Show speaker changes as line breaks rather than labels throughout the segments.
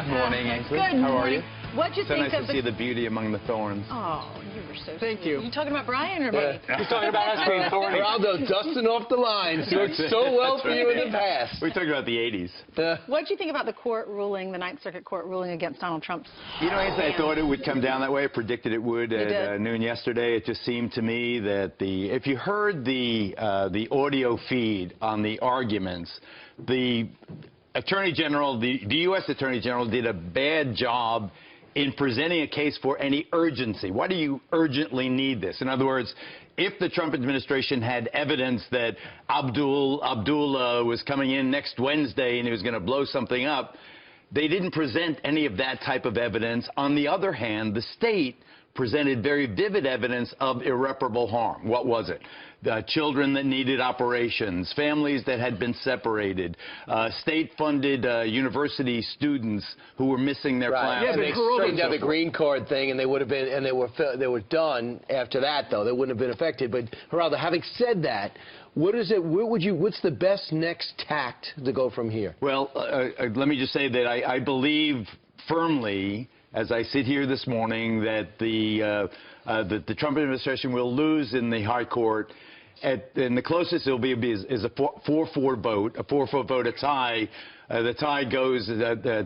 Good morning, Ainsley.
Good morning.
How are you?
What'd you
So
think
nice
of
to see the beauty among the thorns.
Oh, you were so
Thank
sweet.
you.
You talking about Brian or me?
He's talking about us being thorny.
Geraldo dusting off the lines. Doing so well for you in the past.
We talked about the 80s.
What'd you think about the court ruling, the Ninth Circuit Court ruling against Donald Trump?
You know, Ainsley, I thought it would come down that way. I predicted it would at noon yesterday. It just seemed to me that if you heard the audio feed on the arguments, the Attorney General, the U.S. Attorney General did a bad job in presenting a case for any urgency. Why do you urgently need this? In other words, if the Trump administration had evidence that Abdullah was coming in next Wednesday and he was going to blow something up, they didn't present any of that type of evidence. On the other hand, the state presented very vivid evidence of irreparable harm. What was it? Children that needed operations, families that had been separated, state-funded university students who were missing their classes.
Yeah, they straightened out the green card thing, and they would have been, and they were done after that, though. They wouldn't have been affected. But Geraldo, having said that, what's the best next tact to go from here?
Well, let me just say that I believe firmly, as I sit here this morning, that the Trump administration will lose in the high court. And the closest it'll be is a 4-4 vote, a 4-4 vote, a tie. The tie goes,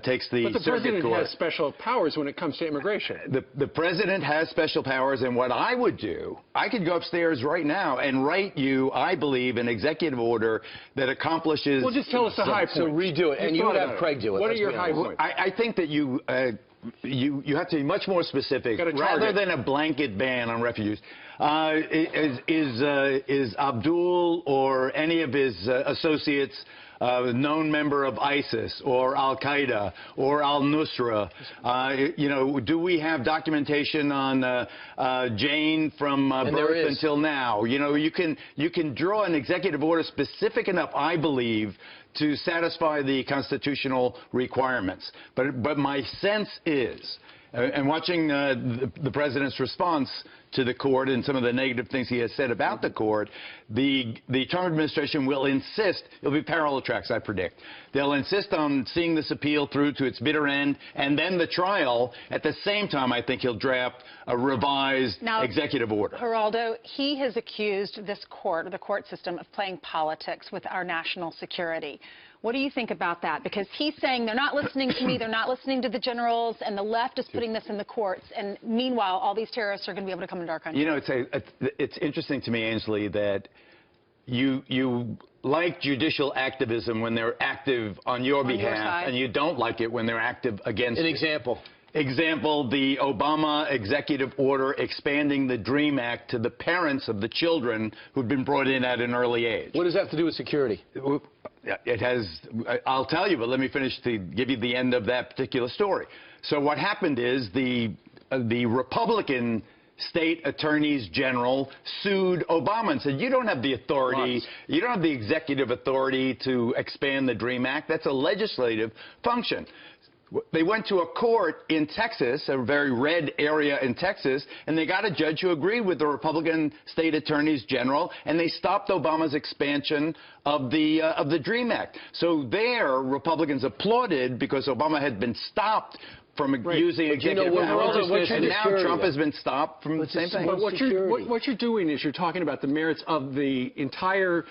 takes the circuit court.
But the president has special powers when it comes to immigration.
The president has special powers, and what I would do, I could go upstairs right now and write you, I believe, an executive order that accomplishes...
Well, just tell us the high points.
So redo it, and you would have Craig do it.
What are your high points?
I think that you have to be much more specific, rather than a blanket ban on refugees. Is Abdul or any of his associates a known member of ISIS or Al-Qaeda or Al-Nusra? You know, do we have documentation on Jane from birth until now? You know, you can draw an executive order specific enough, I believe, to satisfy the constitutional requirements. But my sense is, and watching the president's response to the court and some of the negative things he has said about the court, the Trump administration will insist, it'll be parallel tracks, I predict. They'll insist on seeing this appeal through to its bitter end, and then the trial. At the same time, I think he'll draft a revised executive order.
Geraldo, he has accused this court, or the court system, of playing politics with our national security. What do you think about that? Because he's saying they're not listening to me, they're not listening to the generals, and the left is putting this in the courts. And meanwhile, all these terrorists are going to be able to come into our country.
You know, it's interesting to me, Ainsley, that you like judicial activism when they're active on your behalf, and you don't like it when they're active against you.
An example.
Example, the Obama executive order expanding the DREAM Act to the parents of the children who've been brought in at an early age.
What does that have to do with security?
It has, I'll tell you, but let me finish to give you the end of that particular story. So what happened is the Republican state attorneys general sued Obama and said, you don't have the authority, you don't have the executive authority to expand the DREAM Act. That's a legislative function. They went to a court in Texas, a very red area in Texas, and they got a judge who agreed with the Republican state attorneys general, and they stopped Obama's expansion of the DREAM Act. So there, Republicans applauded because Obama had been stopped from using executive powers, and now Trump has been stopped from the same thing.
But what you're doing is you're talking about the merits of the entire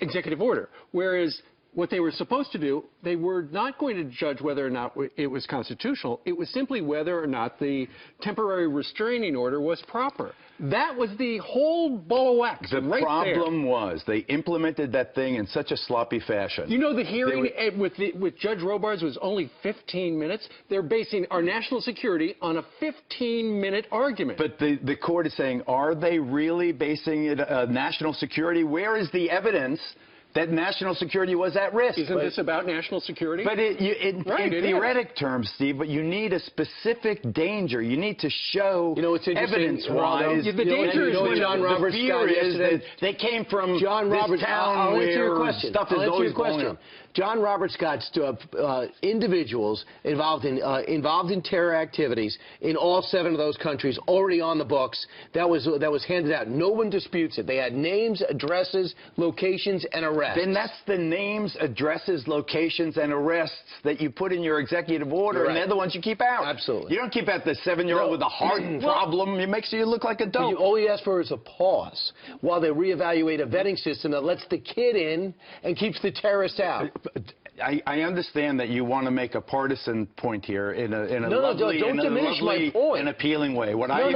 executive order, whereas what they were supposed to do, they were not going to judge whether or not it was constitutional. It was simply whether or not the temporary restraining order was proper. That was the whole ball of wax.
The problem was they implemented that thing in such a sloppy fashion.
You know, the hearing with Judge Robards was only 15 minutes. They're basing our national security on a 15-minute argument.
But the court is saying, are they really basing it on national security? Where is the evidence that national security was at risk?
Isn't this about national security?
But in theoretic terms, Steve, but you need a specific danger. You need to show evidence-wise.
The danger is when
John Roberts'
fear is that they came from this town where stuff is always going on.
John Roberts got individuals involved in terror activities in all 7 of those countries already on the books. That was handed out. No one disputes it. They had names, addresses, locations, and arrests.
Then that's the names, addresses, locations, and arrests that you put in your executive order, and they're the ones you keep out.
Absolutely.
You don't keep out the 7-year-old with a heart problem. It makes you look like a dope.
All you ask for is a pause while they reevaluate a vetting system that lets the kid in and keeps the terrorists out.
I understand that you want to make a partisan point here in a lovely and appealing way. What I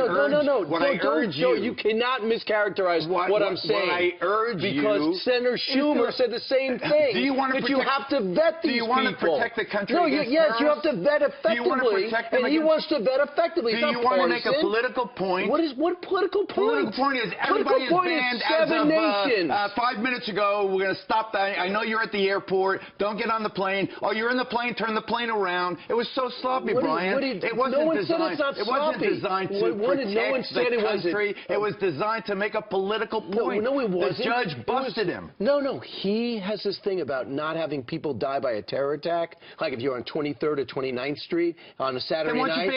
urge you,
you cannot mischaracterize what I'm saying.
What I urge
because Senator Schumer said the same thing.
Do you want to
that you have to vet these people?
Do you want to protect the country against
yes, you have to vet effectively.
Do you want to protect them
and he wants to vet effectively.
Do you want to make a political point?
What political point?
Political point is everybody is banned as of 5 minutes ago. We're going to stop that. I know you're at the airport. Don't get on the plane. Oh, you're in the plane. Turn the plane around. It was so sloppy, Brian. It wasn't designed. It wasn't designed to protect the country. It was designed to make a political point.
No, it wasn't.
The judge busted him.
No. He has this thing about not having people die by a terror attack. Like if you're on 23rd or 29th Street on a Saturday night.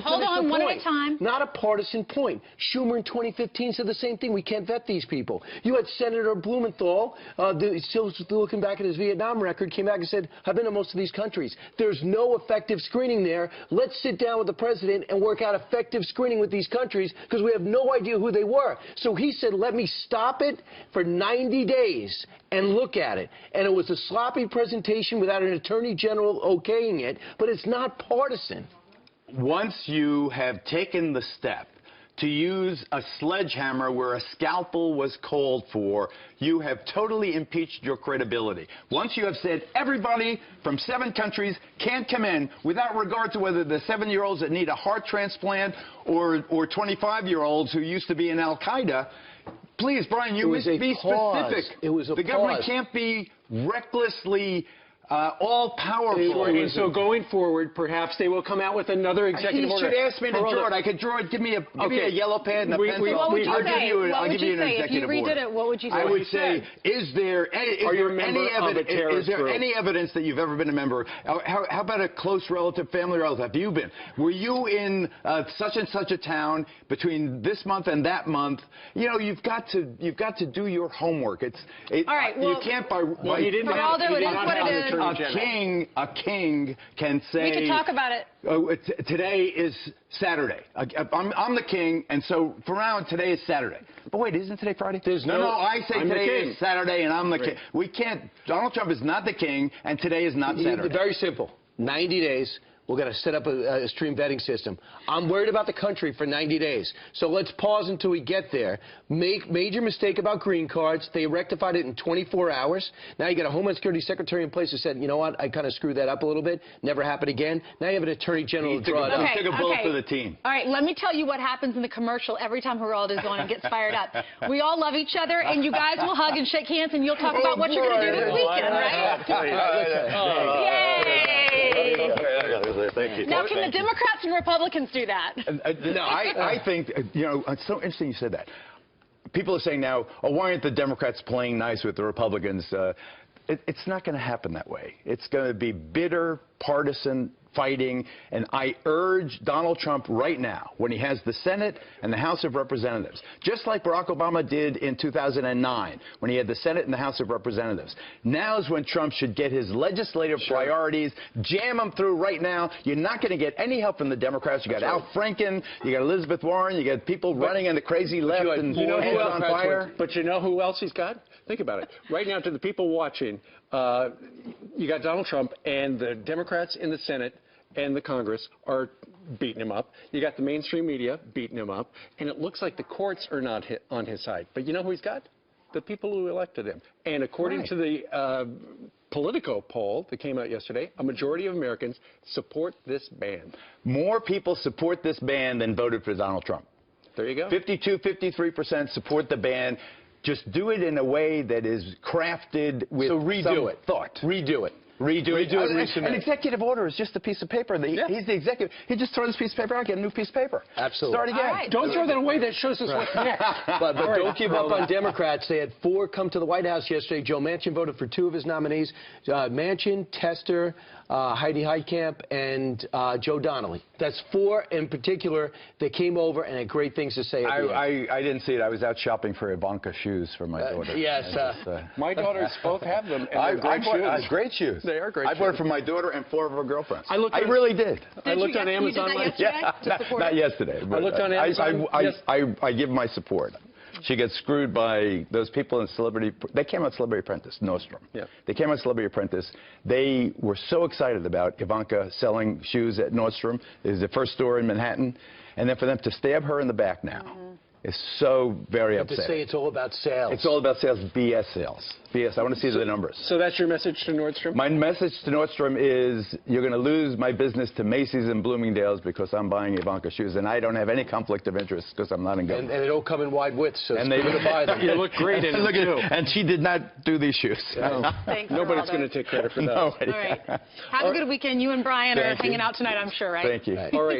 Hold on, one at a time.
Not a partisan point. Schumer in 2015 said the same thing. We can't vet these people. You had Senator Blumenthal, still looking back at his Vietnam record, came back and said, I've been to most of these countries. There's no effective screening there. Let's sit down with the president and work out effective screening with these countries because we have no idea who they were. So he said, let me stop it for 90 days and look at it. And it was a sloppy presentation without an attorney general okaying it, but it's not partisan.
Once you have taken the step to use a sledgehammer where a scalpel was called for, you have totally impeached your credibility. Once you have said everybody from 7 countries can't come in without regard to whether the 7-year-olds that need a heart transplant or 25-year-olds who used to be in Al-Qaeda, please, Brian, you must be specific.
It was a
The government can't be recklessly all-powerful.
And so going forward, perhaps they will come out with another executive order.
He should ask me to draw it. I could draw it. Give me a yellow pad and a pencil.
What would you say?
I'll give you an executive order.
If you redid it, what would you say?
I would say, is there any evidence that you've ever been a member? How about a close relative, family relative? Have you been? Were you in such and such a town between this month and that month? You know, you've got to do your homework.
All right. Well,
you can't by
you didn't have
it is what it is.
A king can say.
We can talk about it.
Today is Saturday. I'm the king, and so for now, today is Saturday. But wait, isn't today Friday? No, I say today is Saturday, and I'm the king. We can't. Donald Trump is not the king, and today is not Saturday.
Very simple. 90 days. We're going to set up a stream vetting system. I'm worried about the country for 90 days. So let's pause until we get there. Major mistake about green cards. They rectified it in 24 hours. Now you got a Homeland Security Secretary in place who said, you know what, I kind of screwed that up a little bit. Never happen again. Now you have an Attorney General to draw it up.
He took a bullet for the team.
All right, let me tell you what happens in the commercial every time Geraldo is on and gets fired up. We all love each other, and you guys will hug and shake hands, and you'll talk about what you're going to do this weekend, right? Yay!
Thank you.
Now, can the Democrats and Republicans do that?
No, I think, you know, it's so interesting you said that. People are saying now, oh, why aren't the Democrats playing nice with the Republicans? It's not going to happen that way. It's going to be bitter, partisan fighting, and I urge Donald Trump right now, when he has the Senate and the House of Representatives, just like Barack Obama did in 2009, when he had the Senate and the House of Representatives. Now is when Trump should get his legislative priorities, jam them through right now. You're not going to get any help from the Democrats. You got Al Franken, you got Elizabeth Warren, you got people running in the crazy left and heads on fire.
But you know who else he's got? Think about it. Right now, to the people watching, you got Donald Trump, and the Democrats in the Senate and the Congress are beating him up. You got the mainstream media beating him up, and it looks like the courts are not on his side. But you know who he's got? The people who elected him. And according to the Politico poll that came out yesterday, a majority of Americans support this ban.
More people support this ban than voted for Donald Trump.
There you go.
53% support the ban. Just do it in a way that is crafted with some thought.
Redo it.
Redo it, resubmit.
An executive order is just a piece of paper. He's the executive. He just throws this piece of paper out, get a new piece of paper.
Absolutely.
Start again.
Right.
Don't throw that away. That shows us what's next.
But don't give up on Democrats. They had 4 come to the White House yesterday. Joe Manchin voted for 2 of his nominees. Manchin, Tester, Heidi Heitkamp, and Joe Donnelly. That's 4 in particular that came over and had great things to say.
I didn't see it. I was out shopping for Ivanka shoes for my daughter.
Yes.
My daughters both have them. And
Great shoes.
They are great
I bought it for my daughter and 4 of her girlfriends.
I
really did.
I looked on Amazon.
Not yesterday. But
I looked on Amazon.
I give my support. She gets screwed by those people in Celebrity. They came on Celebrity Apprentice, Nordstrom.
Yeah.
They came on Celebrity Apprentice. They were so excited about Ivanka selling shoes at Nordstrom. It was the first store in Manhattan. And then for them to stab her in the back now is so very upsetting.
To say it's all about sales.
It's all about sales, BS sales. BS. I want to see the numbers.
So that's your message to Nordstrom?
My message to Nordstrom is you're going to lose my business to Macy's and Bloomingdale's because I'm buying Ivanka shoes, and I don't have any conflict of interest because I'm not in government.
And they don't come in wide widths, so
and they
to buy them.
You look great in them, too.
And she did not do these shoes.
No.
Thanks,
Nobody's
Geraldo.
going to take credit for that.
Nobody.
All right. Have a good weekend. You and Brian are hanging out tonight, I'm sure, right?
Thank you.
All right.